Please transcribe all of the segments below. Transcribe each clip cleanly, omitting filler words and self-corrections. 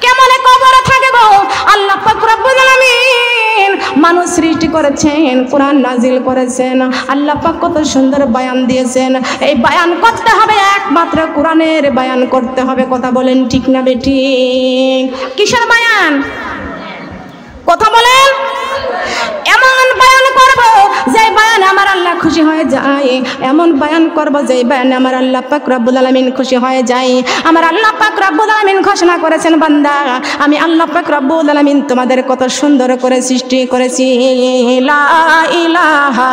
কেমনে কবরে থাকব? আল্লাহ পাক রব্বুল আলামিন মানুষ সৃষ্টি করেছেন, কোরআন নাজিল করেছেন, আল্লাহ পাক কত সুন্দর বয়ান দিয়েছেন। এই বয়ান করতে হবে একমাত্র কোরআনের বয়ান করতে হবে। কথা বলেন ঠিক না বেঠিক? কিসের বয়ান? কথা বলেন। এমন বয়ান করব যে বয়ান আমার আল্লাহ খুশি হয়ে যায়, এমন বয়ান করব যে বয়ান আমার আল্লাহ পাক রব্বুল আলামিন খুশি হয়ে যায়। আমার আল্লাহ পাক রব্বুল আলামিন ঘোষণা করেছেন, বান্দা আমি আল্লাহ পাক রব্বুল আলামিন তোমাদের কত সুন্দর করে সৃষ্টি করেছি। লা ইলাহা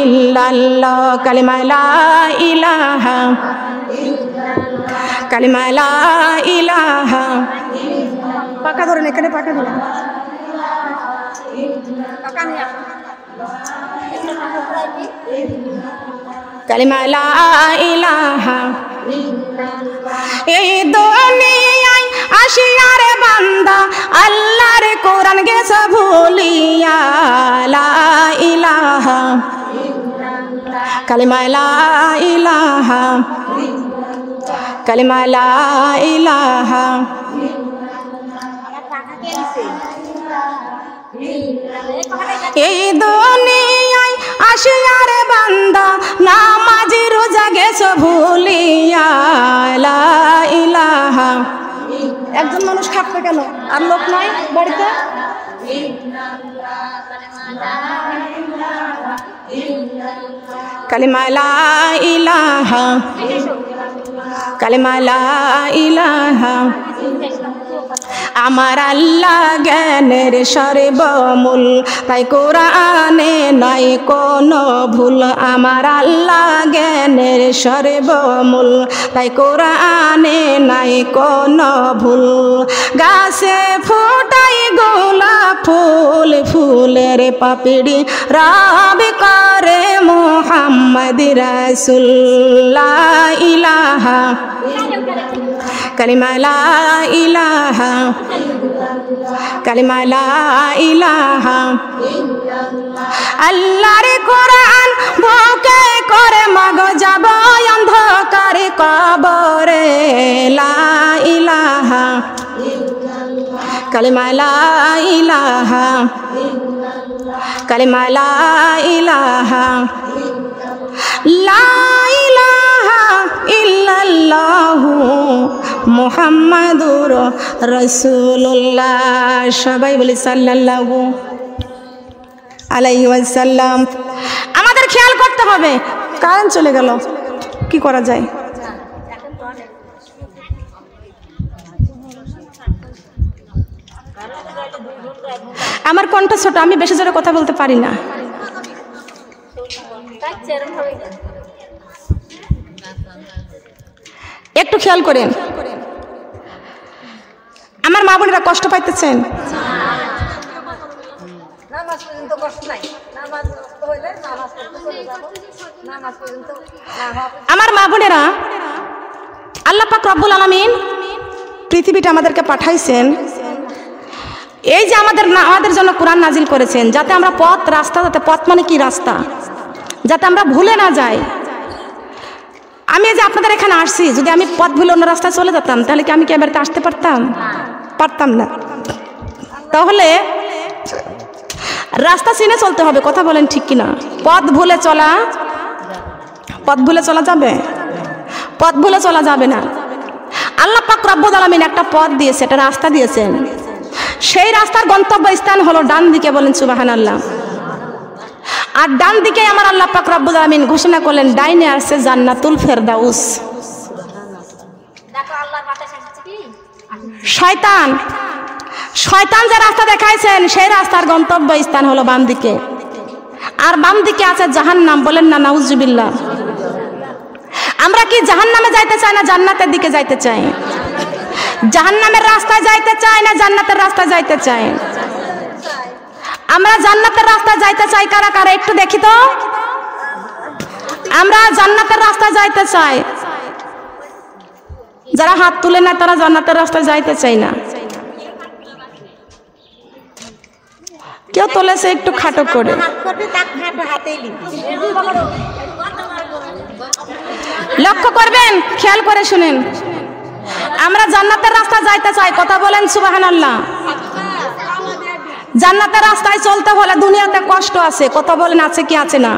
ইল্লাল্লাহ, কালিমা লা ইলাহা, কালিমা লা ইলাহা। পাকা ধরেন, এখানে পাকা ধরেন। কালিমা লা ইলাহা। এই দুনিয়ায় আসিয়ার বান্দা আল্লাহর কোরআন গেছে ভুলিয়া। লা ইলাহা, কালিমা লা ইলাহা, কালিমা লা ইলাহা। এই দুনিয়ায় আসিয়ার বান্দা নামাজি রোজা গেছে ভুলিয়া। লা ইলাহা। একজন মানুষ খাটবে কেন? আর লোক নাই বাড়িতে? কালিমা লা ইলাহা, কালিমা লা ইলাহা। আমার আল্লাহ জ্ঞানের সর্বমূল, তাই কোরআনে নাই কোনো ভুল। আমার আল্লাহ জ্ঞানের সর্বমূল, তাই কোরআনে নাই কোনো ভুল। গাছে ফুটাই গোলাপ ফুল, ফুলের পাপড়ি রাবি করে মুহাম্মদ রাসূল। লা ইলাহা, কালিমা লা ইলাহা, কালিমা লা ইলাহা। আল্লাহর কোরআন বুকে করে মাগো যাব অন্ধকার কবরে। লা ইলাহা, কালিমা লা ইলাহা, কালিমা লা ইলাহা। লা ইলাহা ইল্লাল্লাহু মুহাম্মাদুর রাসূলুল্লাহ। সবাই বলি সাল্লাল্লাহু আলাইহি ওয়াসাল্লাম। আমাদের খেয়াল করতে হবে। কারেন্ট চলে গেল, কি করা যায়? আমার কণ্ঠ ছোট, আমি বেশি জোরে কথা বলতে পারি না। একটু খেয়াল করেন। আমার মা বোনেরা কষ্ট পাইতেছেন? আমার মা বোনেরা, আল্লাহ পাক রব্বুল আলামিন পৃথিবীটা আমাদেরকে পাঠাইছেন, এই যে আমাদের জন্য কোরআন নাজিল করেছেন, যাতে আমরা পথ রাস্তা, যাতে পথ মানে কি রাস্তা, যাতে আমরা ভুলে না যাই। আমি যে আপনাদের এখানে আসছি, যদি আমি পথ ভুলে অন্য রাস্তায় চলে যেতাম, তাহলে কি আমি কি এবারে আসতে পারতাম? পারতাম না। তাহলে রাস্তা চিনে চলতে হবে। কথা বলেন ঠিক কিনা? পথ ভুলে চলা, পথ ভুলে চলা যাবে? পথ ভুলে চলা যাবে না। আল্লাহ পাক রব্বুল আলামিন একটা পথ দিয়েছে, একটা রাস্তা দিয়েছেন। সেই রাস্তার গন্তব্য স্থান হলো ডান দিকে। বলেন সুবহানাল্লাহ। আর ডান দিকে আমার আল্লাহ পাক রব্বুল আলামিন ঘোষণা করলেন, ডাইনে আছে জান্নাতুল ফেরদাউস। শয়তান যে রাস্তা দেখাইছেন, সেই রাস্তার গন্তব্য স্থান হলো বাম দিকে। আর বাম দিকে আছে জাহান্নাম। বলেন না নাউজুবিল্লাহ। আমরা কি জাহান্নামে যাইতে চাই না জান্নাতের দিকে যাইতে চাই? জাহান্নামের রাস্তায় যাইতে চাই না জান্নাতের রাস্তায় যাইতে চাই? আমরা জান্নাতের রাস্তায় যাইতে চাই। কারা কারা একটু দেখি তো। আমরা জান্নাতের রাস্তায় যাইতে চাই। যারা হাত তুলে না তারা জান্নাতের রাস্তায় যাইতে চাই না। কেউ তুলেছে একটু খাটো করে। লক্ষ্য করবেন, খেয়াল করে শুনেন। আমরা জান্নাতের রাস্তা যাইতে চাই, কথা বলেন সুবহানাল্লাহ। জান্নাতের রাস্তায় চলতে হলে দুনিয়াতে কষ্ট আছে, কথা বলেন আছে কি আছে না?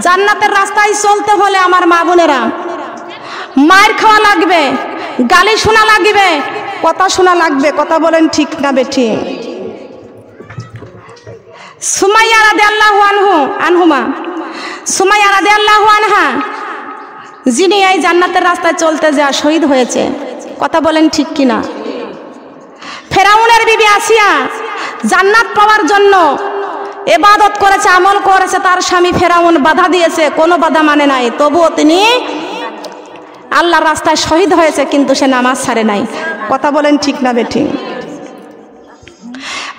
জান্নাতের রাস্তায় চলতে হলে আমার মা বোনেরা মায়ের খাওয়া লাগবে, গালি শোনা লাগবে, কথা শোনা লাগবে, কথা বলেন ঠিক না বেঠি? সুমাইয়া রাদিয়াল্লাহু আনহুমা সুমাইয়া রাদিয়াল্লাহু আনহা যিনি এই জান্নাতের রাস্তায় চলতে যা শহীদ হয়েছে, কথা বলেন ঠিক কিনা? ফেরাউনের বিবি আসিয়া জান্নাত পাওয়ার জন্য ইবাদত করেছে, আমল করেছে, তার স্বামী ফেরাউন বাধা দিয়েছে, কোনো বাধা মানে নাই, তবুও তিনি আল্লাহর রাস্তায় শহীদ হয়েছে, কিন্তু সে নামাজ ছাড়ে নাই, কথা বলেন ঠিক না বেঠি?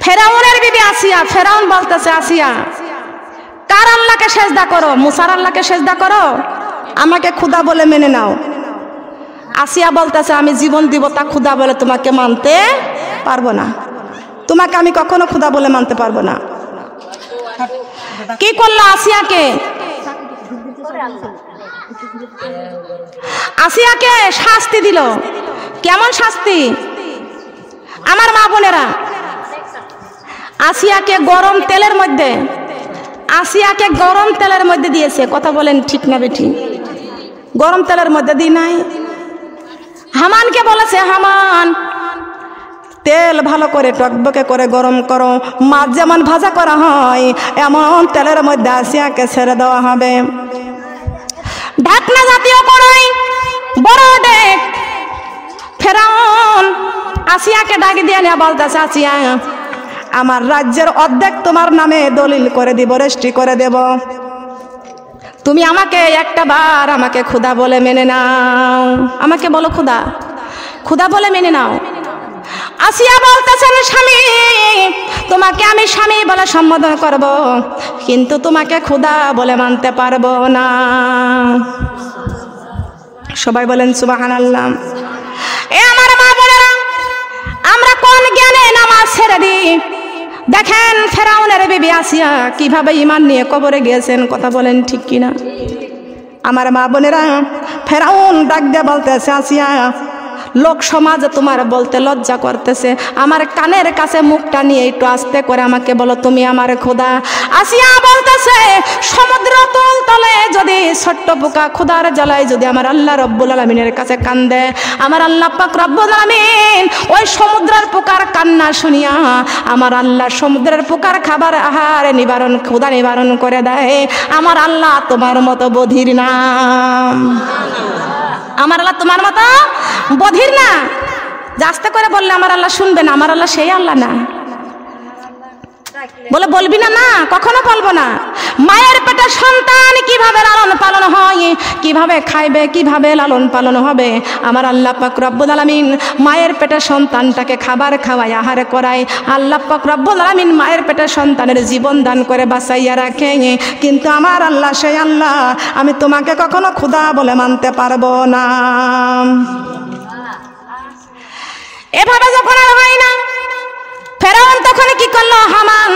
ফেরাউনের বিবি আসিয়া, ফেরাউন বলতেছে আসিয়া কার আল্লাহকে সেজদা করো? মুসার আল্লাহকে সেজদা করো, আমাকে খুদা বলে মেনে নাও। আসিয়া বলতেছে আমি জীবন দিব তা খুদা বলে তোমাকে মানতে পারবো না, তোমাকে আমি কখনো খুদা বলে মানতে পারবো না। কি করলো আসিয়াকে? আসিয়াকে শাস্তি দিল। কেমন শাস্তি আমার মা বোনেরা? আসিয়াকে গরম তেলের মধ্যে, আসিয়াকে গরম তেলের মধ্যে দিয়েছে, কথা বলেন ঠিক না বেঠি? গরম তেলের মধ্যে দিই নাই। হামানকে বলেছে হামান তেল ভালো করে টকবকে করে গরম করো, মাছ যেমন ভাজা করা হয় এমন তেলের মধ্যে আসিয়াকে ছেড়ে দেওয়া হবে। ঢাকনা জাতীয় কড়াই বড় ডেক, ফেরাউন আসিয়াকে ডাকি দিয়ে নিয়ে বলতেছে আসিয়া আমার রাজ্যের অর্ধেক তোমার নামে দলিল করে দিব, রেজিস্ট্রি করে দেব, তুমি আমাকে একটা বার আমাকে খুদা বলে মেনে নাও, আমাকে বলো খুদা, খুদা বলে মেনে নাও। আসিয়া বলতেছেন স্বামী তোমাকে আমি স্বামী বলে সম্বোধন করব, কিন্তু তোমাকে খুদা বলে মানতে পারবো না। সবাই বলেন সুবহানাল্লাহ। এ আমার মা বোনেরা, আমরা কোন জ্ঞানে নামাজ ছেড়ে দিই? দেখেন ফেরাউনের বিবি আসিয়া কিভাবে ঈমান নিয়ে কবরে গিয়েছেন, কথা বলেন ঠিক কিনা? আমার মা বোনেরা, ফেরাউন ডাক দিয়ে বলতেছে আসিয়া লোক সমাজ তোমার বলতে লজ্জা করতেছে, আমার কানের কাছে মুখটা নিয়ে একটু আস্তে করে আমাকে বলো তুমি আমার খোদা। আসিয়া বলতেছে সমুদ্র তলে যদি ছোট্ট পোকা খোদার জ্বালায় যদি আমার আল্লাহ রব্বুল আলামিনের কাছে কান্দে, আমার আল্লাহ পাক রব্বুল আলামিন ওই সমুদ্রের পোকার কান্না শুনিয়া আমার আল্লাহ সমুদ্রের পোকার খাবার আহার নিবারণ খোদা নিবারণ করে দেয়। আমার আল্লাহ তোমার মতো বধির না, আমার আল্লাহ তোমার মতো বধির না। আস্তে করে বললে আমার আল্লাহ শুনবে না, আমার আল্লাহ সেই আল্লাহ না। বলে বলবি না? না, কখনো বলবো না। মায়ের পেটে সন্তান কিভাবে লালন পালন হয়, কিভাবে খাইবে, কিভাবে লালন পালন হবে, আমার আল্লাহ পাক রব্বুল আলামিন মায়ের পেটে সন্তানটাকে খাবার খাওয়ায়, আহার করায়। আল্লাহ পাক রব্বুল আলামিন মায়ের পেটে সন্তানের জীবন দান করে বাঁচাইয়া রাখে, কিন্তু আমার আল্লাহ সেই আল্লাহ, আমি তোমাকে কখনো খোদা বলে মানতে পারবো না। এভাবে যখন আর হয় না, ফেরাউন তখন কি করলো? হামান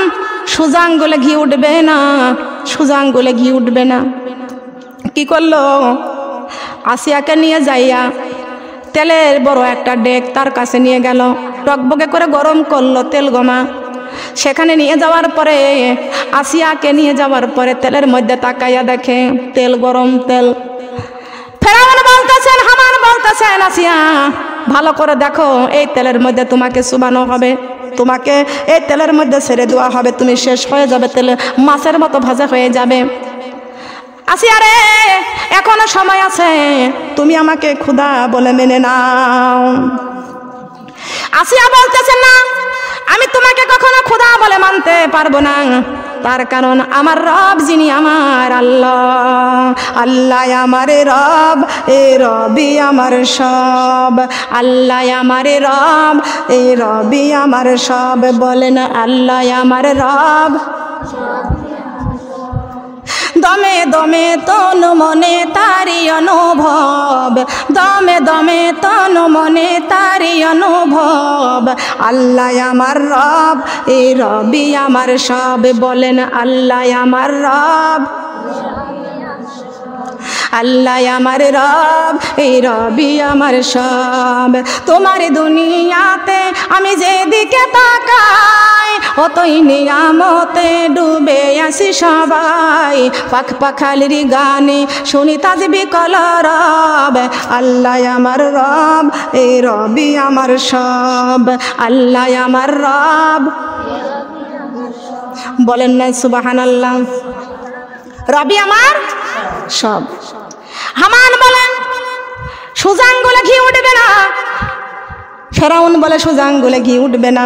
সোজা আঙ্গুলে ঘি উঠবে না, সোজা আঙ্গুলে ঘি উঠবে না, কি করলো? আসিয়াকে নিয়ে যাইয়া তেলের বড় একটা ডেক তার কাছে নিয়ে গেল, টকবকে করে গরম করলো তেল গমা। সেখানে নিয়ে যাওয়ার পরে আসিয়াকে নিয়ে যাওয়ার পরে তেলের মধ্যে তাকাইয়া দেখে তেল গরম তেল। ফেরাউন বলতেছেন, হামান বলতেছেন আসিয়া ভালো করে দেখো, এই তেলের মধ্যে তোমাকে চুবানো হবে, তোমাকে এই তেলের মধ্যে ছেড়ে দেওয়া হবে, তুমি শেষ হয়ে যাবে, তেলে মাছের মতো ভাজা হয়ে যাবে। আসিয়া রে, এখনো সময় আছে, তুমি আমাকে খোদা বলে মেনে নাও। আসিয়া বলতেছে না, আমি তোমাকে কখনো খোদা বলে মানতে পারবো না, তার কারণ আমার রব যিনি আমার আল্লাহ, আল্লাহ আমার রব, এ রবি আমার সব, আল্লাহ আমার রব, এই রবি আমার সব। বলেন আল্লাহ আমার রব। দমে দমে তন মনে তারি অনুভব, দমে দমে তন মনে তারি অনুভব, আল্লাহ আমার রব, এই রবি আমার সব। বলেন আল্লাহ আমার রব। আল্লাহ আমার রব, এই রবি আমার সব। তোমার দুনিয়াতে আমি যেদিকে তাকাই অতই নিয়ামতে ডুবে আসি সবাই। পাখ পাখালির গানে শুনি তাজবি কলরব, আল্লাহ আমার রব, এই রবি আমার সব। আল্লাহ আমার রব, বলেন না সুবহানাল্লাহ। রবি আমার সব। হামান বলেন সোজা আঙ্গুলে ঘি উঠবে না, ফেরাউন বলে সোজা আঙ্গুলে ঘি উঠবে না,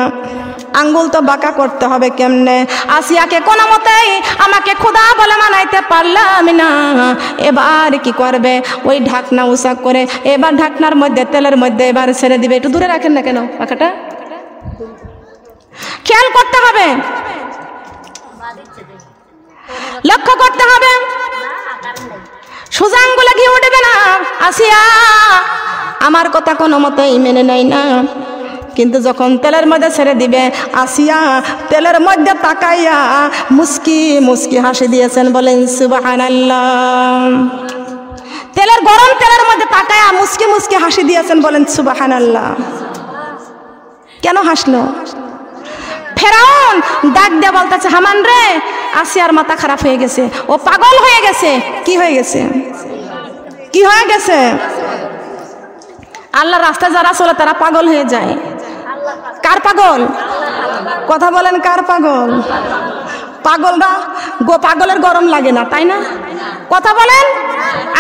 আঙ্গুল তো বাঁকা করতে হবে কেমনে? আসিয়াকে কোনো মতেই আমাকে খোদা বলে মানাইতে পারলাম না। এবার কি করবে? ওই ঢাকনা উঁচা করে এবার ঢাকনার মধ্যে তেলের মধ্যে এবার ছেড়ে দিবে। একটু দূরে রাখেন না কেন পাখাটা? খেয়াল করতে হবে, লক্ষ্য করতে হবে। সোজা আঙ্গুলে ঘি উঠবে না। আসিয়া আমার কথা কোনো মতেই মেনে নেয় না, কিন্তু যখন তেলের মধ্যে ছেড়ে দিবে আসিয়া তেলের মধ্যে তাকাইয়া মুস্কি মুস্কি হাসি দিয়েছেন। বলেন সুবহানাল্লাহ। তেলের গরম তেলের মধ্যে তাকাইয়া মুস্কি মুস্কি হাসি দিয়েছেন। বলেন সুবহানাল্লাহ। কেন হাসলো? ফেরাউন ডাক দিয়ে বলতেছে, হামান রে, আসিয়ার মাথা খারাপ হয়ে গেছে, ও পাগল হয়ে গেছে। কি হয়ে গেছে? কি হয়ে গেছে? আল্লাহর রাস্তায় যারা চলে তারা পাগল হয়ে যায়। কার পাগল? কথা বলেন, কার পাগল? পাগলরা পাগলের গরম লাগে না, তাই না? কথা বলেন,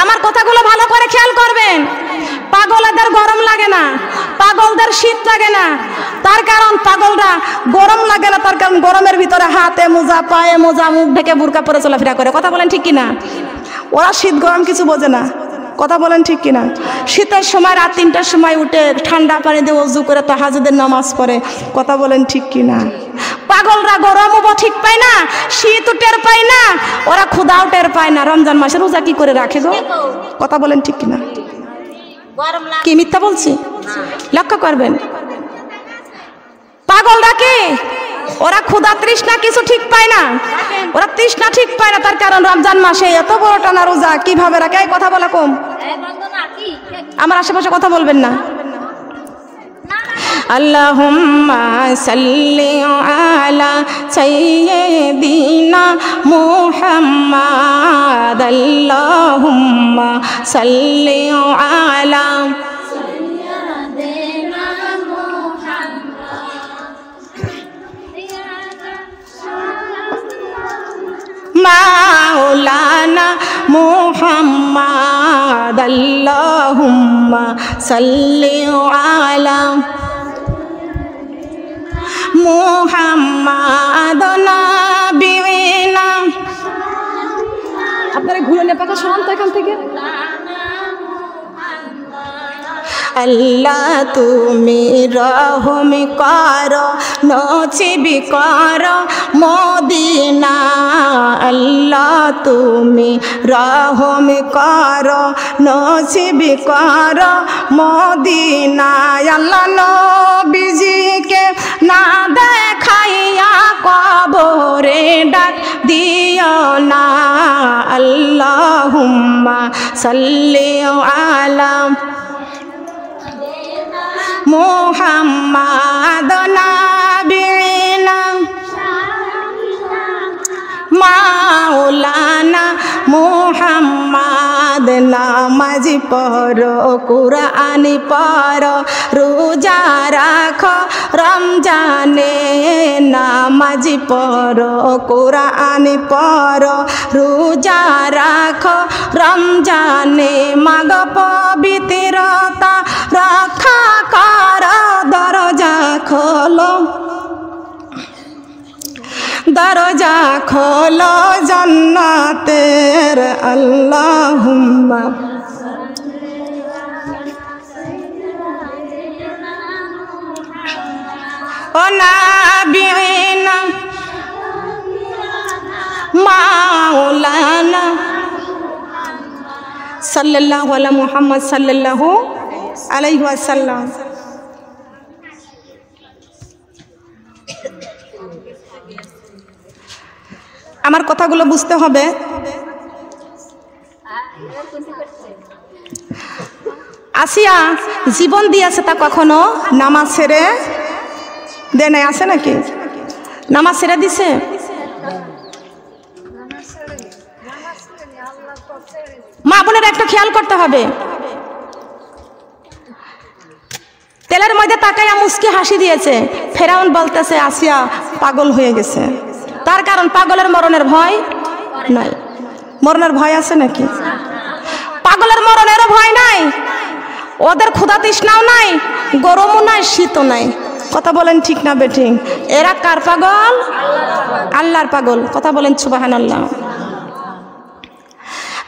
আমার কথাগুলো ভালো করে খেয়াল করবেন। পাগলদের গরম লাগে না, পাগলদের শীত লাগে না। তার কারণ পাগলরা গরম লাগে না, তার কারণ গরমের ভিতরে হাতে মোজা, পায়ে মোজা, মুখ ঢেকে বুরকা পরে চলাফেরা করে। কথা বলেন ঠিক কিনা? ওরা শীত গরম কিছু বোঝে না। কথা বলেন ঠিক কিনা? শীতের সময় রাত 3টার সময় উঠে ঠান্ডা পানি দিয়ে ওযু করে তাহাজ্জুদের নামাজ পড়ে। কথা বলেন ঠিক কিনা? পাগলরা গরমও ঠিক পায় না, শীত টের পায় না, ওরা ক্ষুধাও টের পায় না। রমজান মাসে রোজা কি করে রাখে গো? কথা বলেন ঠিক কিনা? কি মিথ্যা বলছি? লক্ষ্য করবেন, পাগলরা কি ওরা ক্ষুধা তৃষ্ণা কিছু ঠিক পায় না, ওরা তৃষ্ণা ঠিক পায় না। তার কারণ রমজান মাসে এত বড় টানা রোজা কিভাবে রাখে? কথা বলা কম, আমার আশেপাশে কথা বলবেন না। আল্লাহুম্মা সাল্লি আলা সাইয়্যিদিনা মুহাম্মাদ, আল্লাহুম্মা সাল্লি আলা মাওলানা মুহাম্মাদ, আল্লাহুম্মা সাল্লি আলা মুহাম্মাদ নাবিয়িনা। আপনারা ঘুরে নেপাকা শোনান তো এখান থেকে। আল্লাহ তুমি রহম করো, নসিব করো মদিনা। আল্লাহ তুমি রহম করো, নসিব করো মদিনা। আল্লাহ নবীজিকে না দেখাইয়া কবরে ডাক দিও না। আল্লাহুম্মা সাল্লি আলা মুহাম্মাদ নাবিয়িনা মাওলানা মুহাম্মাদ। নামাজ পড়ো, কুরআন পড়ো, রোজা রাখো রমজানে। নামাজ পড়ো, কুরআন পড়ো, রোজা রাখো রমজানে। মাগ পবিত্রতা রক্ষা করো, দরজা খোলো, দরজা খোলো জান্নাতের। আল্লাহুম্মা ও নাবিয়িনা মাওলানা সাল্লাল্লাহু আলা মুহাম্মদ সাল্লাল্লাহু আলাইহি ওয়াসাল্লাম। আমার কথাগুলো বুঝতে হবে। আসিয়া জীবন দিয়েছে তা কখনো নামাজ ছেড়ে দেয় নাই, আছে নাকি? নামাজ ছেড়ে দিছে? মা বোনের একটা খেয়াল করতে হবে, তেলের মধ্যে তাকাইয়া মুস্কি হাসি দিয়েছে। ফেরাউন বলতেছে আসিয়া পাগল হয়ে গেছে। তার কারণ পাগলের মরণের ভয় নাই। মরণের ভয় আছে নাকি? পাগলের মরণেরও ভয় নাই, ওদের ক্ষুধা তৃষ্ণাও নাই, গরমও নাই, শীতও নাই। কথা বলেন ঠিক না বেঠিক? এরা কার পাগল? আল্লাহর পাগল। কথা বলেন সুবহানাল্লাহ।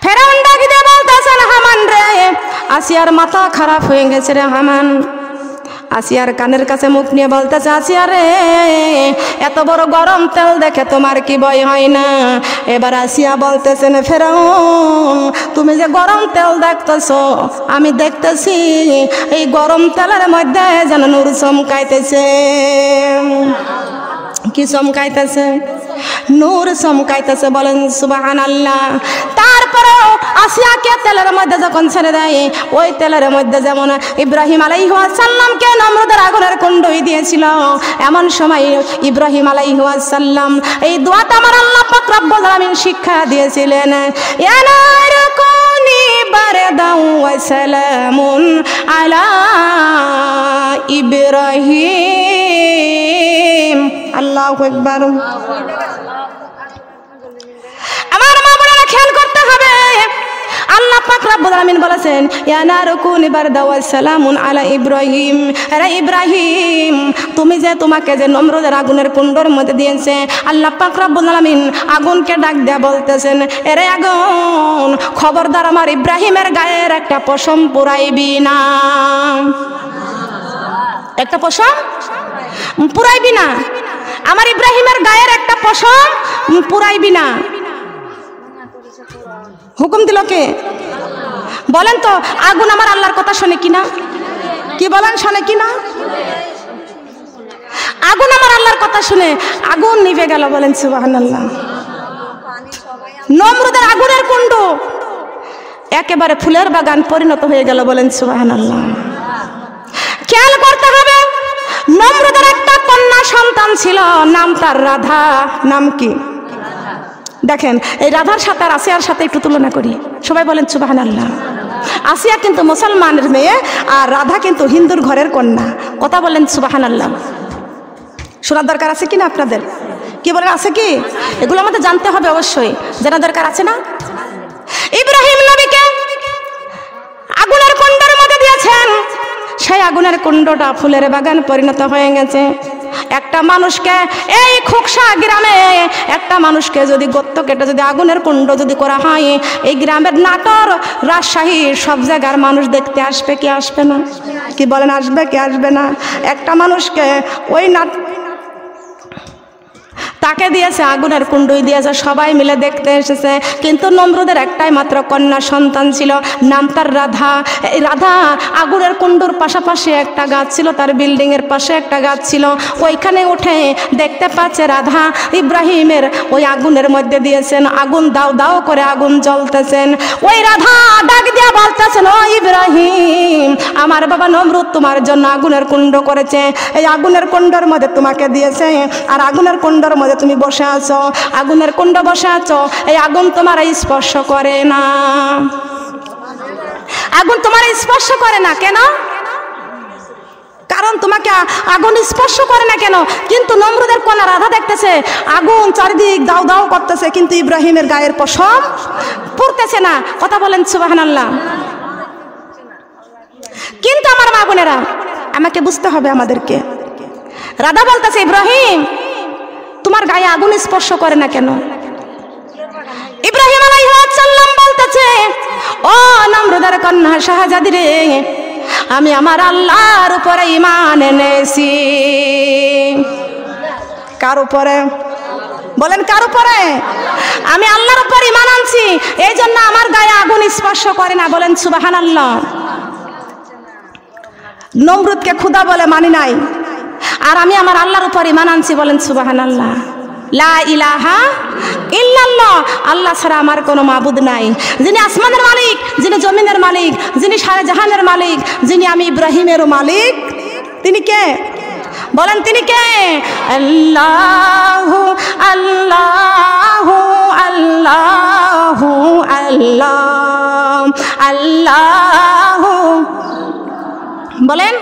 ফেরাউন ডাক দিয়ে বলতেছেন হামান রে, আসিয়ার মাথা খারাপ হয়ে গেছে রে হামান। আসিয়ার কানের কাছে মুখ নিয়ে বলতেছে, আসিয়া রে, এত বড় গরম তেল দেখে তোমার কি ভয় হয় না? এবার আসিয়া বলতেছেন, ফেরাউন তুমি যে গরম তেল দেখতেছো, আমি দেখতেছি এই গরম তেলের মধ্যে যেন নূর চমকাইতেছে। কি চমকাইতেছে? নূর চমকাইতেছে। বলেন সুবহানাল্লাহ। তারপরেও আসিয়াকে তেলের মধ্যে যখন ছেড়ে দেয়, ওই তেলের মধ্যে যেমন ইব্রাহিম আলাইহিস সালামকে নমরুদের আগুনের কুণ্ডই দিয়েছিল, এমন সময় ইব্রাহিম আলাইহিস সালাম এই দোয়াটা আমার আল্লাহ পাক রব্বুল আলামিন শিক্ষা দিয়েছিলেন, ইয়া নারু কুনি বারদাও ওয়া সালামুন আলা ইব্রাহিম। আল্লাহু আকবার। আমার মা বোনেরা খেয়াল করতে হবে, আল্লাহ পাক রব্বুল আলামিন বলেছেন, ইয়া নারু কুনি বারদাও ওয়া সালামুন আলা ইব্রাহিম। আরে ইব্রাহিম, তুমি যে তোমাকে যে নমরুদের আগুনের কুণ্ডের মধ্যে দিয়েছে, আল্লাহ পাক রব্বুল আলামিন আগুনকে ডাক দেয়া বলতেছেন, এরে আগুন, খবরদার আমার ইব্রাহিমের গায়ের একটা পশম পুরাইবি না। একটা পশম পুরাইবি না, আমার ইব্রাহিমের গায়ের একটা পশম পুরাইবি না। হুকুম দিল কে? বলেন তো, আগুন আমার আল্লাহর কথা শোনে কিনা? কি বলেন, শোনে কিনা? আগুন আমার আল্লাহর কথা শুনে আগুন নিভে গেল। বলেন সুবহানাল্লাহ। নমরুদের আগুনের কুণ্ড একেবারে ফুলের বাগান পরিণত হয়ে গেল। বলেন সুবহানাল্লাহ। খেয়াল করতে হবে, নমরুদের একটা কন্যা সন্তান ছিল, নাম তার রাধা। নাম কি? দেখেন, এই রাধার সাথে আর আসিয়ার সাথে একটু তুলনা করি। সবাই বলেন সুবহানাল্লাহ। আসিয়া কিন্তু মুসলমানের মেয়ে, আর রাধা কিন্তু হিন্দুর ঘরের কন্যা। কথা বলেন সুবহানাল্লাহ। শোনার দরকার আছে কিনা আপনাদের? কি বলেন, আছে কি? এগুলো আমাদের জানতে হবে অবশ্যই, জানা দরকার আছে না? ইব্রাহিম নবীকে আগুনের কুণ্ডের মধ্যে দিয়েছেন, সেই আগুনের কুণ্ডটা ফুলের বাগান পরিণত হয়ে গেছে। একটা মানুষকে, এই খোকসা গ্রামে একটা মানুষকে যদি গর্ত কেটে যদি আগুনের কুণ্ড যদি করা হয়, এই গ্রামের নাটোর, রাজশাহী সব জায়গার মানুষ দেখতে আসবে কি আসবে না? কি বলেন, আসবে কি আসবে না? একটা মানুষকে ওই তাকে দিয়েছে, আগুনের কুণ্ডই দিয়েছে, সবাই মিলে দেখতে এসেছে। কিন্তু নমরুদের একটাই মাত্র কন্যা সন্তান ছিল, নাম তার রাধা। এই রাধা আগুনের কুণ্ডুর পাশাপাশি একটা গাছ ছিল, তার বিল্ডিং এর পাশে একটা গাছ ছিল, ওইখানে উঠে দেখতে পাচ্ছে রাধা ইব্রাহিমের ওই আগুনের মধ্যে দিয়েছেন, আগুন দাও দাও করে আগুন জ্বলতেছেন। ওই রাধা ডাক দিয়া বলতেছেন, ও ইব্রাহিম, আমার বাবা নমরুদ তোমার জন্য আগুনের কুণ্ড করেছে, এই আগুনের কুণ্ডের মধ্যে তোমাকে দিয়েছে, আর আগুনের কুণ্ডের মধ্যে তুমি বসে আছো, আগুনের কুণ্ড বসে আছো, এই আগুন তোমার স্পর্শ করে না। আগুন তোমার স্পর্শ করে না কেন? কারণ তোমাকে আগুন স্পর্শ করে না কেন? কিন্তু নমরুদের কন্যা রাধা দেখতেছে আগুন চারিদিক দাও দাও করতেছে, কিন্তু ইব্রাহিমের গায়ের পশম পড়তেছে না। কথা বলেন সুবহানাল্লাহ। কিন্তু আমার মা বোনেরা, আমাকে বুঝতে হবে আমাদেরকে, রাধা বলতেছে, ইব্রাহিম তোমার গায়ে আগুন স্পর্শ করে না কেন? ইব্রাহিম আলাইহিস সালাম বলতেছে, ও নমরুদের কন্যা শাহজাদি রে, আমি আমার আল্লাহর উপরে ঈমান এনেছি। কার উপরে? বলেন কার উপরে? আমি আল্লাহর উপর ঈমান আনছি, এই জন্য আমার গায়ে আগুন স্পর্শ করে না। বলেন সুবহানাল্লাহ। নমরুদকে খোদা বলে মানি নাই, আর আমি আমার আল্লাহর উপর ঈমান আনছি। বলেন সুবহানাল্লাহ। লা ইলাহা ইল্লাল্লাহ, আল্লাহ ছাড়া আমার কোনো মাবুদ নাই। যিনি আসমানের মালিক, যিনি জমিনের মালিক, যিনি সারা জাহানের মালিক, যিনি আমি ইব্রাহিমেরও মালিক, তিনি কে? বলেন তিনি কে? আল্লাহু আল্লাহু আল্লাহু আল্লাহ আল্লাহু, বলেন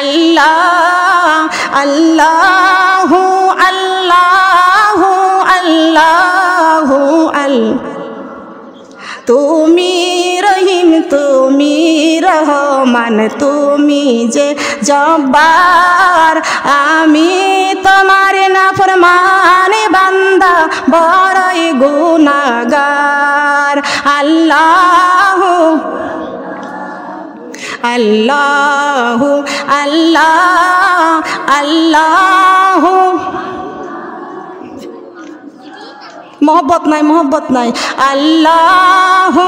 আল্লাহ আল্লাহু আল্লাহু আল্লাহু আল্লাহ। তুমি রহিম, তুমি রহমান, তুমি যে জব্বার, আমি তোমার নাফরমান বান্দা, বড়ই গুনাহগার। আল্লাহু আল্লাহু আল্লাহ আল্লাহু, মোহব্বত নাই, মোহব্বত নাই। আল্লাহু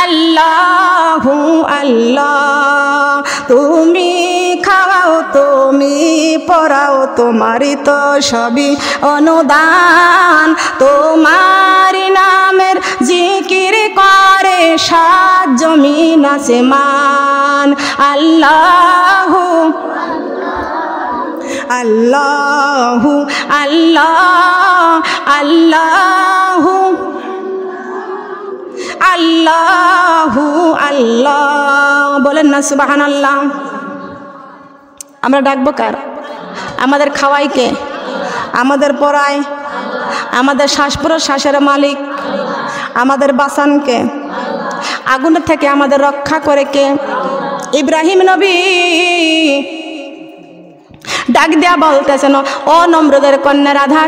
আল্লাহু আল্লাহ, তুমি খাওয়াও, তুমি পড়াও, তোমারই তো সবই অনুদান। তোমার নামের জিকির করে সাত জমিন আসমান। আল্লাহু আল্লাহু আল্লাহ আল্লাহু আল্লাহু আল্লাহ, বলেন না সুবহানাল্লাহ। আমরা ডাকবো কার? আমাদের খাওয়াই কে? আমাদের পড়ায়, আমাদের শ্বাস প্রশ্বাসের মালিক, আমাদের বাঁচান কে? আগুনের থেকে আমাদের রক্ষা করে কে? ইব্রাহিম নবী ডাক দেয়া বলতেছেন, ও নমরুদের কন্যা রাধা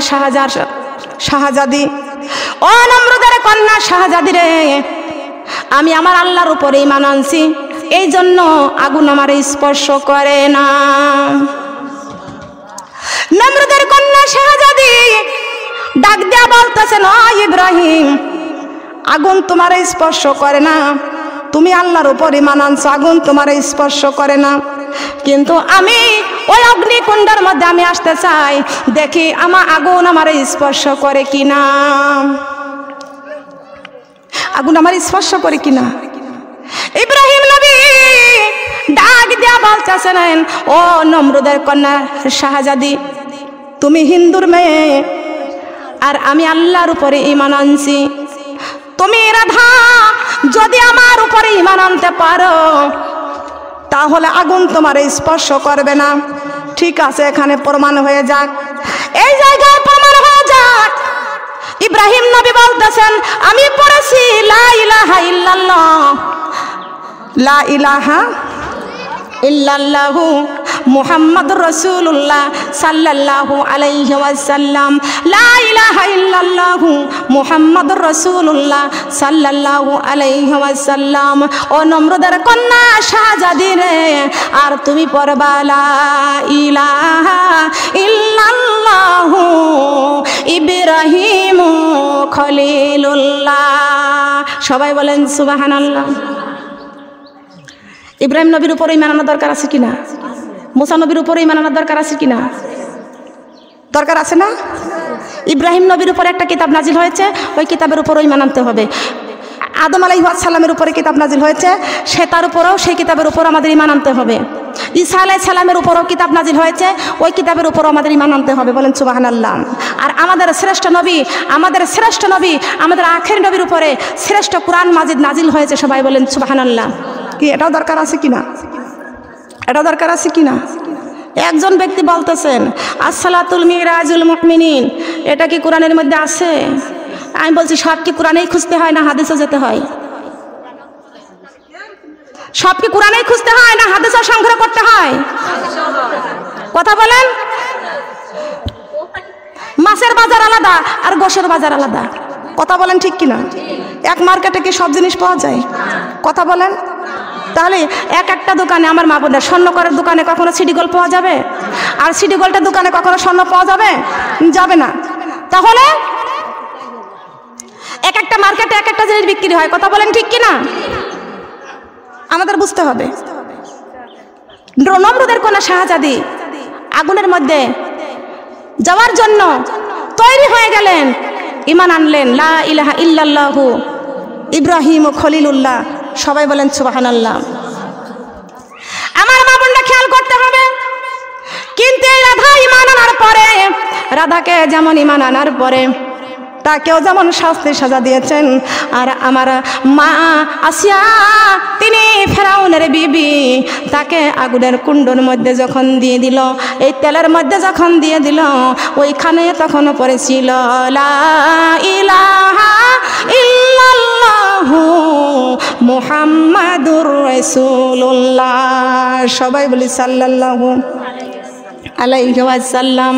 শাহজাদি, ও নমরুদের কন্যা শাহজাদি রে, আমি আমার আল্লাহর উপরে ঈমান আনছি, এই জন্য আগুন আমার স্পর্শ করে না। নমরুদের কন্যা শাহজাদি ডাক দেয়া বলতেছেন, ও ইব্রাহিম, আগুন তোমার স্পর্শ করে না, তুমি আল্লাহর উপর ঈমান আনছো, আগুন তোমার স্পর্শ করে না, কিন্তু আমি ওই অগ্নিকুণ্ডের মধ্যে আমি আসতে চাই, দেখি আমার আগুন আমার স্পর্শ করে কিনা, আগুন আমার স্পর্শ করে কিনা। ইব্রাহিম নবী ডাক দেয়া বলতেছেন, ও নমরুদের কন্যা শাহজাদি, তুমি হিন্দুর মেয়ে আর আমি আল্লাহর উপরে ঈমান আনছি, তুমি রাধা যদি আমার উপরে ঈমান আনতে পারো তাহলে আগুন তোমার স্পর্শ করবে না। ঠিক আছে, এখানে প্রমাণ হয়ে যাক, এই জায়গায় প্রমাণ হয়ে যাক। ইব্রাহিম নবী বলতেছেন, আমি পড়েছি লা ইলাহা ইল্লাল্লাহ, লা ইলাহা ইল্লাল্লাহু মুহাম্মাদুর রাসূলুল্লাহ সাল্লাল্লাহু আলাইহি ওয়াসাল্লাম, লা ইলাহা ইল্লাল্লাহু মুহাম্মাদুর রাসূলুল্লাহ সাল্লাল্লাহু আলাইহি ওয়াসাল্লাম। ও নমরুদের কন্যা শাহজাদি রে, আর তুমি পড়বা লা ইলাহা ইল্লাল্লাহু ইব্রাহিম খলিলুল্লাহ। সবাই বলেন সুবহানাল্লাহ। ইব্রাহিম নবীর উপরে ঈমান আনার দরকার আছে কিনা? মুসা নবীর উপরে ঈমান আনার দরকার আছে কিনা? দরকার আছে না? ইব্রাহিম নবীর উপরে একটা কিতাব নাজিল হয়েছে, ওই কিতাবের উপরও ঈমান আনতে হবে। আদম আলাইহিস সালামের উপরে কিতাব নাজিল হয়েছে, সে তার উপরেও সেই কিতাবের উপর আমাদের ঈমান আনতে হবে। ঈসা আলাইহিস সালামের উপরও কিতাব নাজিল হয়েছে, ওই কিতাবের উপরও আমাদের ঈমান আনতে হবে। বলেন সুবহানাল্লাহ। আর আমাদের শ্রেষ্ঠ নবী, আমাদের আখের নবীর উপরে শ্রেষ্ঠ কুরআন মাজিদ নাজিল হয়েছে। সবাই বলেন সুবহানাল্লাহ। কি এটাও দরকার আছে কিনা? এটা দরকার আছে কিনা? একজন ব্যক্তি বলতেছেন আসসালাতুল মিরাজুল মুমিনিন, এটা কি কোরআনের মধ্যে আছে? আমি বলছি সব কি কোরআনেই খুঁজতে হয় না হাদিসে যেতে হয়? সব কি কোরআনেই খুঁজতে হয় না হাদিসে সংগ্রহ করতে হয়? কথা বলেন। মাছের বাজার আলাদা আর গোশের বাজার আলাদা। কথা বলেন ঠিক কিনা? এক মার্কেটে কি সব জিনিস পাওয়া যায়? কথা বলেন। তাহলে এক একটা দোকানে, আমার মা বোনের স্বর্ণকরের দোকানে কখনো সিডি গোল্ড পাওয়া যাবে? আর সিডি গোল্ডের দোকানে কখনো স্বর্ণ পাওয়া যাবে? যাবে না। তাহলে এক একটা মার্কেটে এক একটা জিনিস বিক্রি হয়। কথা বলেন ঠিক কিনা? আমাদের বুঝতে হবে। নমরুদের কন্যা শাহজাদি আগুনের মধ্যে যাওয়ার জন্য তৈরি হয়ে গেলেন, ঈমান আনলেন, লা ইলাহা ইল্লাল্লাহু ইব্রাহিম ও খলিলুল্লাহ। সবাই বলেন সুবহানাল্লাহ। আমার মা বোনরা খেয়াল করতে হবে, কিন্তু এই রাধা ঈমান আনার পরে, রাধাকে যেমন ঈমান আনার পরে তাকেও যেমন শাস্তি সাজা দিয়েছেন, আর আমার মা আসিয়া তিনি ফেরাউনের বিবি, তাকে আগুনের কুণ্ডর মধ্যে যখন দিয়ে দিল, এই তেলের মধ্যে যখন দিয়ে দিল, ওইখানে তখন পড়েছিল লা ইলাহা ইল্লাল্লাহু মুহাম্মাদুর রাসূলুল্লাহ। সবাই বলি সাল্লাল্লাহু আলাইহি ওয়াসাল্লাম।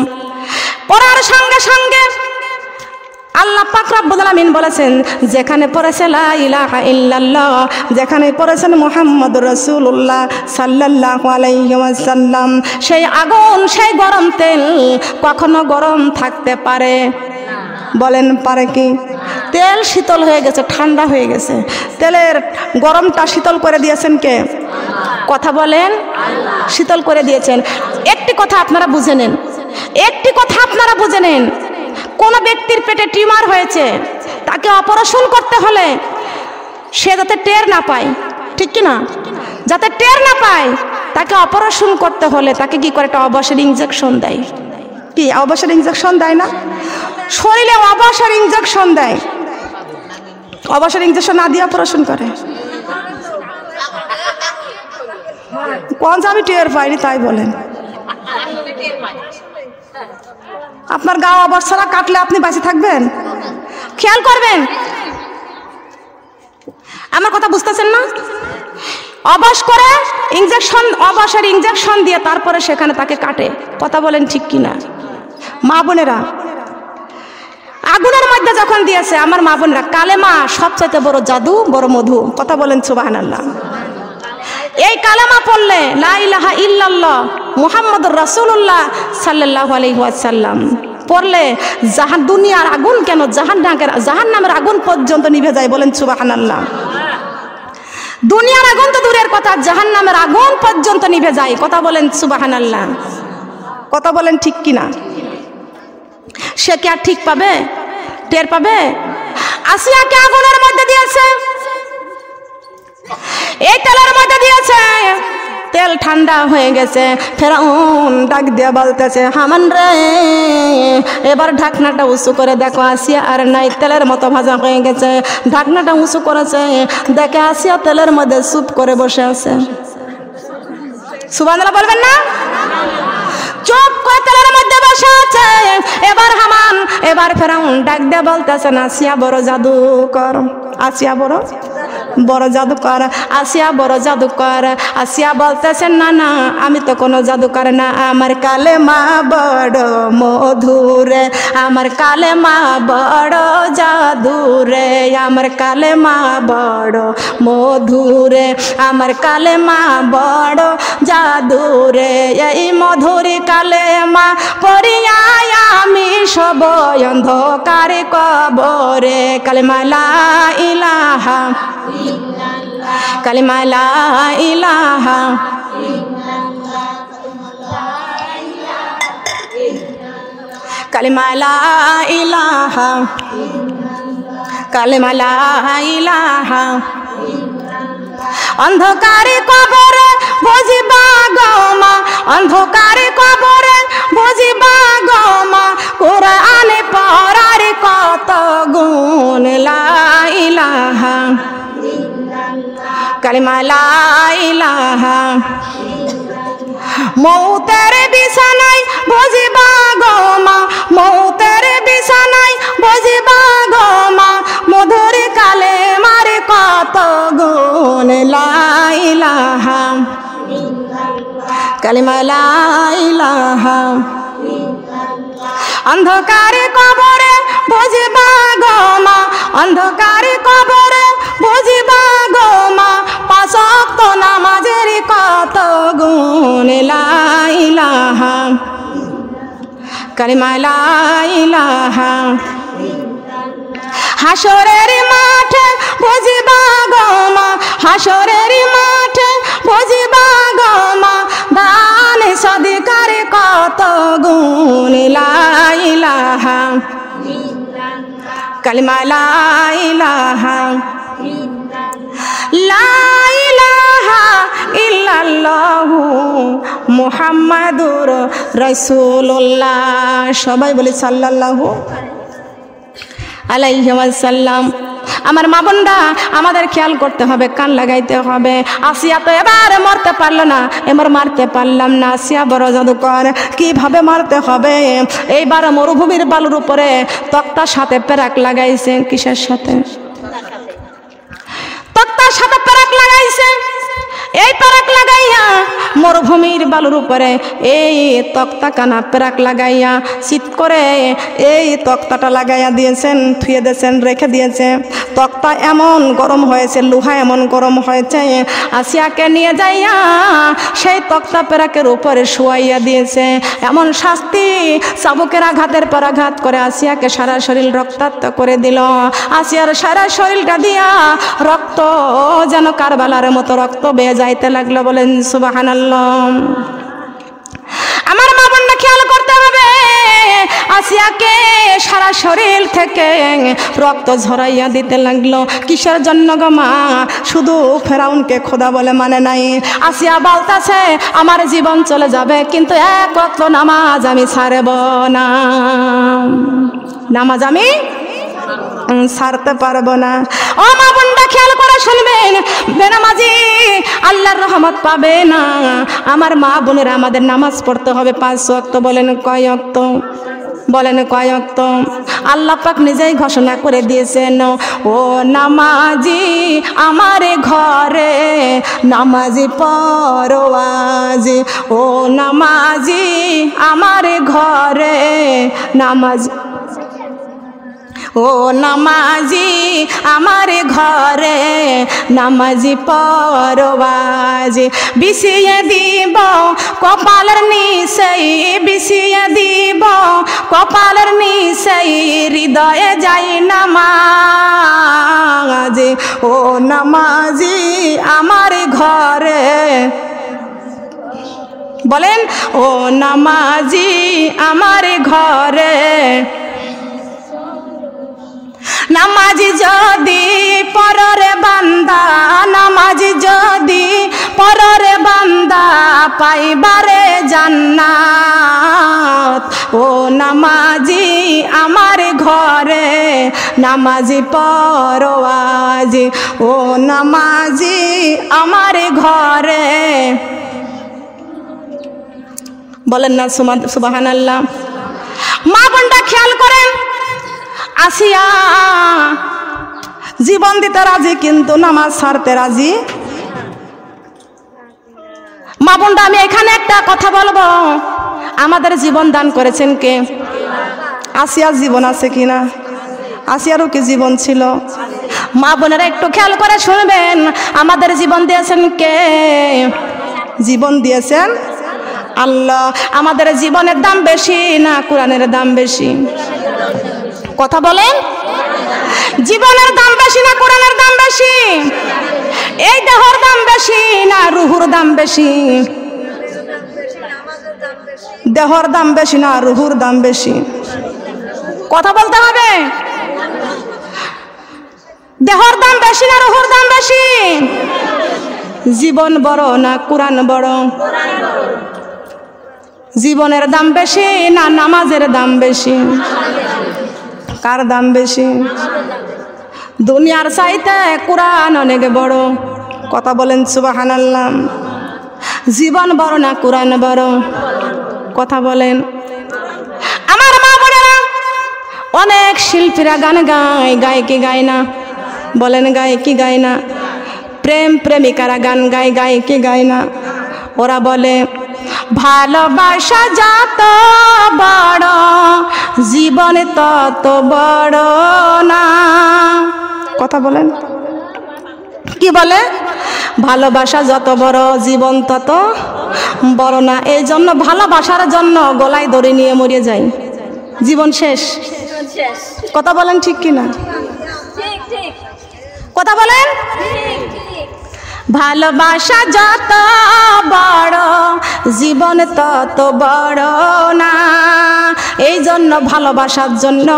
পড়ার সঙ্গে সঙ্গে আল্লাহ পাক রব্বুল আলামিন বলেছেন, যেখানে পড়েছে লা ইলাহা ইল্লাল্লাহ, যেখানে পড়েছেন মুহাম্মাদুর রাসূলুল্লাহ সাল্লাল্লাহু আলাইহি ওয়াসাল্লাম, সেই আগুন, সেই গরম তেল কখনো গরম থাকতে পারে? বলেন পারে কি? তেল শীতল হয়ে গেছে, ঠান্ডা হয়ে গেছে, তেলের গরমটা শীতল করে দিয়েছেন কে? কথা বলেন, শীতল করে দিয়েছেন। একটি কথা আপনারা বুঝে নেন, একটি কথা আপনারা বুঝে নেন, কোন ব্যক্তির পেটে টিউমার হয়েছে, তাকে অপারেশন করতে হলে সে যাতে টের না পায়, ঠিক কি না? যাতে টের না পায়, তাকে অপারেশন করতে হলে তাকে কি করে? একটা অবসর ইনজেকশন দেয়। কি অবসর ইনজেকশন দেয় না? শরীরে অবসর ইনজেকশন দেয়। অবসর ইনজেকশন না দিয়ে অপারেশন করে? কোন আমি টের পাইনি তাই বলেন। আপনার গা অবসরা কাটলে আপনি বাঁচে থাকবেন? খেয়াল করবেন, আমার কথা বুঝতেছেন না? অবশ করে ইনজেকশন, অবসর ইনজেকশন দিয়ে তারপরে সেখানে তাকে কাটে। কথা বলেন ঠিক কিনা? মা বোনেরা, আগুনের মধ্যে যখন দিয়েছে আমার মা বোনেরা, কালেমা সবচাইতে বড় জাদু, বড় মধু। কথা বলেন সুবহানাল্লাহ। এই কালেমা পড়লে, লা ইলাহা ইল্লাল্লাহ মুহাম্মাদুর রাসূলুল্লাহ সাল্লাল্লাহু আলাইহি ওয়াসাল্লাম পড়লে দুনিয়ার আগুন কেন, জাহান্নামের আগুন পর্যন্ত নিভে যায়। বলেন সুবহানাল্লাহ। দুনিয়ার আগুন তো দূরের কথা, জাহান্নামের আগুন পর্যন্ত নিভে যায়। কথা বলেন সুবহানাল্লাহ। কথা বলেন ঠিক কিনা? সে কি আর ঠিক পাবে, টের পাবে? আসিয়াকে আগুনের মধ্যে দিয়েছে, এই তেলের মধ্যে দিয়েছে, তেল ঠান্ডা হয়ে গেছে। ফেরাউন ডাক দিয়ে বলতেছে, হামান রে, এবার ঢাকনাটা উঁচু করে দেখো, আসিয়া আর নাই, তেলের মতো ভাজা হয়ে গেছে। ঢাকনাটা উঁচু করেছে, দেখে আসিয়া তেলের মধ্যে চুপ করে বসে আছে। সুবহানাল্লাহ বলবেন না? চুপ করে তেলের মধ্যে বসে আছে। এবার হামান, এবার ফেরাউন ডাক দিয়ে বলতেছেন, আসিয়া বড় জাদুকর, আসিয়া বড় জাদুকর, আসিয়া বড় জাদুকর। আসিয়া বলতেছেন, না না, আমি তো কোনো জাদুকর না, আমার কালেমা বড় মধুরে, আমার কালেমা বড় জাদুরে, আমার কালেমা বড় মধুরে, আমার কালেমা বড় জাদুরে। এই মধুরি কালেমা পড়িয়া আমি সব অন্ধকারে কবরে। কালেমা লা ইলাহা, কালেমা লা ইলাহা, কালেমা লা ইলাহা, কালেমা লা ইলাহা। অন্ধকারে কবরে বুঝিবা গো মা, অন্ধকারে কবরে বুঝিবা গো মা, কোরআনে পড়ার কত গুণ। লা ইলাহা, কালেমা লা ইলাহা। মৌতের বিছানায় বুঝিবা গো মা, মৌতের বিছানায় বুঝিবা গো মা, মধুর কালেমার কত গুণ। লা ইলাহা, কালেমা লা ইলাহা। অন্ধকারে কবরে বুঝিবা গো মা, অন্ধকারে কবরে বুঝিবা গো মা, পাঁচ ওয়াক্ত নামাজের কত গুণ। লা ইলাহা, কালেমা লা ইলাহা। হাসরের মাঠে বুঝিবা গো মা, হাসরের মাঠে বুঝিবা গো মা, দান সদকার কত কালিমা লা ইলাহা লা ইলাহা ইল্লাল্লাহু মুহাম্মাদুর রাসূলুল্লাহ। সবাই বলি সাল্লাল্লাহু আলাইহি ওয়াসাল্লাম। আমার মা বোনরা, আমাদের খেয়াল করতে হবে, কান লাগাইতে হবে। আসিয়া তো এবার মরতে পারলো না, এবার মারতে পারলাম না। আসিয়া বড় জাদুকর, কিভাবে মারতে হবে? এইবার মরুভূমির বালুর উপরে তক্তার সাথে পেরাক লাগাইছে। কিসের সাথে? তক্তার সাথে পেরাক লাগাইছে। এই পেরাক লাগাইয়া মরুভূমির বালুর উপরে এই তক্তা কানা পেরাক লাগাইয়া শীত করে এই তক্তাটা লাগাইয়া দিয়েছেন, থুয়ে দিয়েছেন, রেখে দিয়েছে। তক্তা এমন গরম হয়েছে, লোহা এমন গরম হয়েছে, আসিয়াকে নিয়ে যাইয়া সেই তক্তা পেরাকের উপরে শুয়াইয়া দিয়েছে। এমন শাস্তি, চাবুকের আঘাতের পর আঘাত করে আসিয়াকে সারা শরীর রক্তাক্ত করে দিল। আসিয়ার সারা শরীরটা দিয়া রক্ত যেন কারবালার মতো রক্ত বেয়ে যাইতে লাগলো। বলেন সুবহানাল্লাহ। আমার মা বোনরা খেয়াল করতে হবে, আসিয়াকে সারা শরীর থেকে রক্ত ঝরাইয়া দিতে লাগলো। কিসের জন্য গো মা? শুধু ফেরাউনকে খোদা বলে মানে নাই। আসিয়া বলতেছে আমার জীবন চলে যাবে, কিন্তু এক ওয়াক্ত নামাজ আমি ছাড়ব না, নামাজ আমি ছাড়তে পারবো না। ও মা বোনরা খেয়াল করে শুনবেন, বেনামাজি আল্লাহর রহমত পাবে না। আমার মা বোনেরা, আমাদের নামাজ পড়তে হবে 5 ওয়াক্ত। বলেন কয় ওয়াক্ত? বলেন কয় ওয়াক্ত? আল্লাহ পাক নিজেই ঘোষণা করে দিয়েছেন, ও নামাজি আমার ঘরে নামাজি পড়ো আজ। ও নামাজি আমার ঘরে নামাজ, ও নামাজি আমার ঘরে নামাজি পড়ো আজ। বিছিয়ে দিব কপালের নিচেই, বিছিয়ে দিব কপালের নিচেই হৃদয়ে যাই নামাজ। ও নামাজি আমার ঘরে, বলেন ও নামাজি আমার ঘরে। নামাজি যদি পররে বান্দা, নামাজি যদি পররে বান্দা পাইবারে জান্নাত। ও নামাজি আমার ঘরে নামাজি পড়ো আজ। ও নামাজি আমার ঘরে, বলেন না সুবহানাল্লাহ। মা বোনটা খেয়াল করেন, আসিয়া জীবন দিতে রাজি, কিন্তু নামাজ ছাড়তে রাজি। মা বোনরা, আমি এখানে একটা কথা বলবো, আমাদের জীবন দান করেছেন কে? আসিয়ার জীবন আছে কিনা? আসিয়ারও কি জীবন ছিল? মা বোনেরা একটু খেয়াল করে শুনবেন, আমাদের জীবন দিয়েছেন কে? জীবন দিয়েছেন আল্লাহ। আমাদের জীবনের দাম বেশি না কোরআনের দাম বেশি? কথা বলেন, জীবনের দাম বেশি না কোরআনের দাম বেশি? এই দেহর দাম বেশি না রুহুর দাম বেশি? দেহর দাম বেশি না রুহুর দাম বেশি? কথা বলতে হবে। দেহর দাম বেশি না রুহুর দাম বেশি? জীবন বড় না কোরআন বড়? জীবনের দাম বেশি না নামাজের দাম বেশি? কার দাম বেশি? দুনিয়ার চাইতে কোরআন অনেক বড়। কথা বলেন সুবহানাল্লাহ। জীবন বড় না কোরআন বড়? কথা বলেন। আমার মা বোনেরা, অনেক শিল্পীরা গান গায়, গায় কি গায় না? বলেন গায় কি গায় না? প্রেম প্রেমিকারা গান গায়, গায় কি গায় না? ওরা বলে ভালোবাসা যত বড় জীবন তত বড় না। কথা বলেন, কি বলে? ভালোবাসা যত বড় জীবন তত বড় না। এই জন্য ভালোবাসার জন্য গলায় দড়ি নিয়ে মরে যাই, জীবন শেষ। কথা বলেন ঠিক কিনা? কথা বলেন। ভালোবাসা যত বড় জীবন তত বড় না। এই জন্য জন্য ভালোবাসার জন্য,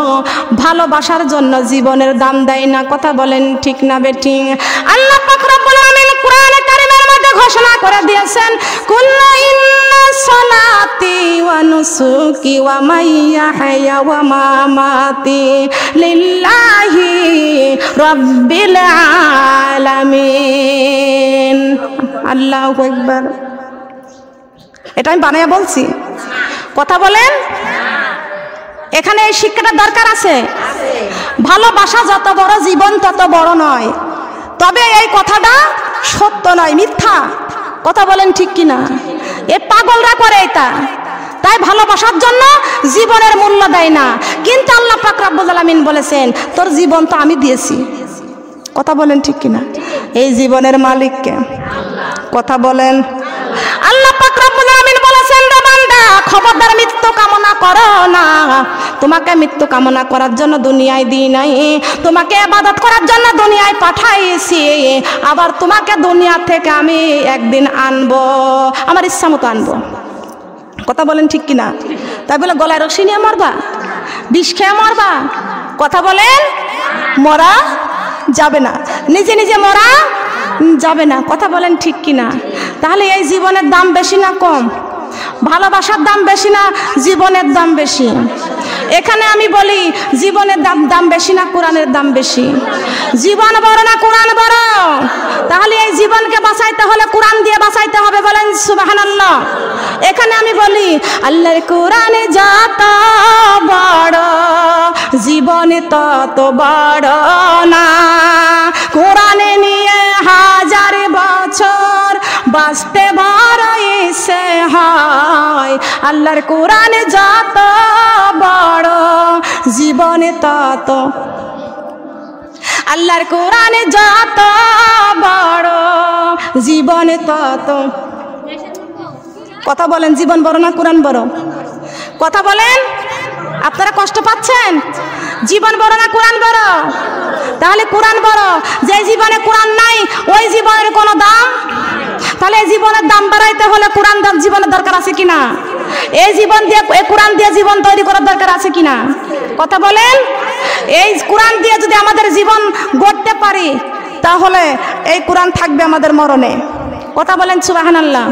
ভালোবাসার জন্য জীবনের দাম দেয় না। কথা বলেন ঠিক না বেঠিক? আল্লাহ পাক রব্বুল আলামিন কোরআনে কারিমের মধ্যে ঘোষণা করে দিয়েছেন, কুল্লু ইন্না সালাতি ওয়া নুসুকি ওয়া মাইয়াহয়া ওয়া মামাতি লিল্লাহি রাব্বিল আলামিন। আল্লাহু আকবার। এটা আমি বানায়া বলছি? কথা বলেন। এখানে এই শিক্ষাটা দরকার আছে। ভালোবাসা যত বড়, জীবন তত বড় নয়। তবে এই কথাটা সত্য নয়, মিথ্যা। কথা বলেন ঠিক কিনা? এ পাগলরা করে এটা। তাই ভালোবাসার জন্য জীবনের মূল্য দেয় না। কিন্তু আল্লাহ পাক রব্বুল আলামিন বলেছেন, তোর জীবন তো আমি দিয়েছি। কথা বলেন ঠিক কিনা? এই জীবনের মালিককে। কথা বলেন। আল্লাহ পাক রব্বুল আলামিন বলেছেন, রে বান্দা, খবরদার মৃত্যু কামনা করো না। তোমাকে মৃত্যু কামনা করার জন্য দুনিয়ায় দিই নাই, তোমাকে ইবাদত করার জন্য দুনিয়ায় পাঠাইছি। আবার তোমাকে দুনিয়া থেকে আমি একদিন আনবো, আমার ইচ্ছা মতো আনবো। কথা বলেন ঠিক কিনা? তাই বলে গলায় রশি নিয়ে মরবা, বিষ খেয়ে মরবা? কথা বলেন। মরা যাবে না, নিজে নিজে মরা যাবে না। কথা বলেন ঠিক কিনা? তাহলে এই জীবনের দাম বেশি না কম? ভালোবাসার দাম বেশি না জীবনের দাম বেশি? এখানে আমি বলি, জীবনের দাম বেশি না কোরআনের দাম বেশি? জীবন বড় না কোরআন বড়? তাহলে এই জীবনকে বাঁচাইতে হলে কোরআন দিয়ে বাঁচাইতে হবে। বলেন সুবহানাল্লাহ। এখানে আমি বলি, আল্লাহর কোরআনে যত বড়, জীবন তত বড় না। কোরআনে নিয়ে হাজার বছর বাঁচতে বড় ইচ্ছে হয়। আল্লাহর কোরআনে যত বড়, জীবন তত। আল্লাহর কোরআনে যত বড়, জীবন তত। কথা বলেন, জীবন বড় না কোরআন বড়? কথা বলেন। আপনারা কষ্ট পাচ্ছেন? জীবন বড় না কোরআন বড়? তাহলে কোরআন বড়। যে জীবনে কোরআন নাই, ওই জীবনের কোনো দাম। তাহলে এই জীবনের দাম বাড়াইতে হলে কোরআন জীবনের দরকার আছে কিনা? এই জীবন দিয়ে, এই কোরআন দিয়ে জীবন তৈরি করার দরকার আছে কিনা? কথা বলেন। এই কোরআন দিয়ে যদি আমাদের জীবন গড়তে পারি, তাহলে এই কোরআন থাকবে আমাদের মরণে। কথা বলেন সুবহানাল্লাহ।